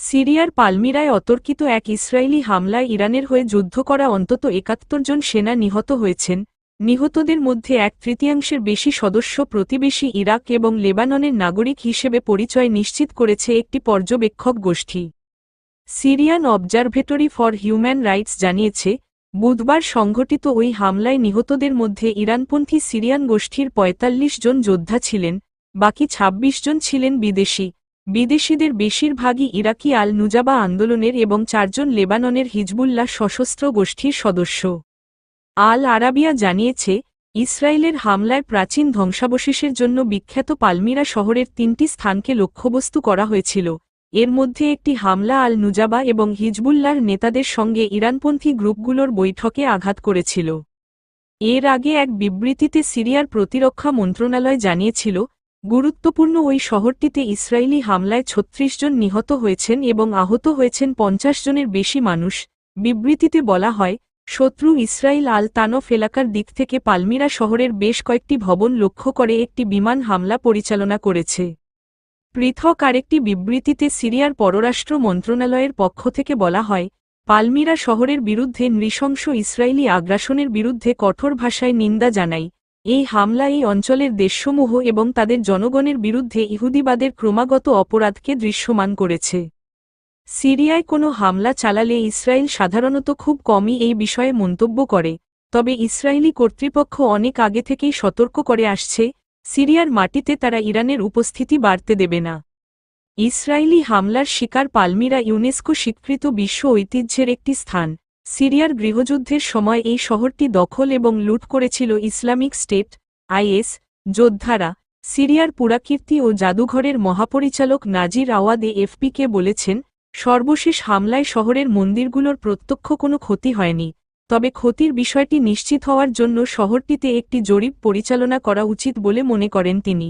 সিরিয়ার পালমিরায় অতর্কিত এক ইসরায়েলি হামলায় ইরানের হয়ে যুদ্ধ করা অন্তত ৭১ জন সেনা নিহত হয়েছেন। নিহতদের মধ্যে ১/৩ বেশি সদস্য প্রতিবেশী ইরাক এবং লেবাননের নাগরিক হিসেবে পরিচয় নিশ্চিত করেছে একটি পর্যবেক্ষক গোষ্ঠী। Syrian observatory for human rights জানিয়েছে, বুধবার সংঘটিত ওই হামলায় নিহতদের মধ্যে ইরানপন্থী সিরিয়ান গোষ্ঠীর ৪৫ জন যোদ্ধা ছিলেন, বাকি ২৬ জন ছিলেন বিদেশি। বিদেশিদের বেশিরভাগই ইরাকি আল নুজাবা আন্দোলনের এবং ৪ জন লেবাননের হিজবুল্লাহ সশস্ত্র গোষ্ঠীর সদস্য। আল আরাবিয়া জানিয়েছে, ইসরায়েলের হামলায় প্রাচীন ধ্বংসাবশেষের জন্য বিখ্যাত পালমিরা শহরের ৩টি স্থানকে লক্ষ্যবস্তু করা হয়েছিল। এর মধ্যে একটি হামলা আল নুজাবা এবং হিজবুল্লাহর নেতাদের সঙ্গে ইরানপন্থী গ্রুপগুলোর বৈঠকে আঘাত করেছিল। এর আগে এক বিবৃতিতে সিরিয়ার প্রতিরক্ষা মন্ত্রণালয় জানিয়েছিল, গুরুত্বপূর্ণ ওই শহরটিতে ইসরায়েলি হামলায় ৩৬ জন নিহত হয়েছেন এবং আহত হয়েছেন ৫০ জনের বেশি মানুষ। বিবৃতিতে বলা হয়, শত্রু ইসরায়েল আল তানফ এলাকার দিক থেকে পালমিরা শহরের বেশ কয়েকটি ভবন লক্ষ্য করে একটি বিমান হামলা পরিচালনা করেছে। পৃথক আরেকটি বিবৃতিতে সিরিয়ার পররাষ্ট্র মন্ত্রণালয়ের পক্ষ থেকে বলা হয়, পালমিরা শহরের বিরুদ্ধে নৃশংস ইসরায়েলি আগ্রাসনের বিরুদ্ধে কঠোর ভাষায় নিন্দা জানাই। এই হামলা এই অঞ্চলের দেশসমূহ এবং তাদের জনগণের বিরুদ্ধে ইহুদিবাদের ক্রমাগত অপরাধকে দৃশ্যমান করেছে। সিরিয়ায় কোনো হামলা চালালে ইসরায়েল সাধারণত খুব কমই এই বিষয়ে মন্তব্য করে, তবে ইসরায়েলি কর্তৃপক্ষ অনেক আগে থেকেই সতর্ক করে আসছে, সিরিয়ার মাটিতে তারা ইরানের উপস্থিতি বাড়তে দেবে না। ইসরায়েলি হামলার শিকার পালমিরা ইউনেস্কো স্বীকৃত বিশ্ব ঐতিহ্যের একটি স্থান। সিরিয়ার গৃহযুদ্ধের সময় এই শহরটি দখল এবং লুট করেছিল ইসলামিক স্টেট (আইএস) যোদ্ধারা। সিরিয়ার পুরাকীর্তি ও জাদুঘরের মহাপরিচালক নাজির আওয়াদ এএফপিকে বলেছেন, সর্বশেষ হামলায় শহরের মন্দিরগুলোর প্রত্যক্ষ কোনো ক্ষতি হয়নি, তবে ক্ষতির বিষয়টি নিশ্চিত হওয়ার জন্য শহরটিতে একটি জরিপ পরিচালনা করা উচিত বলে মনে করেন তিনি।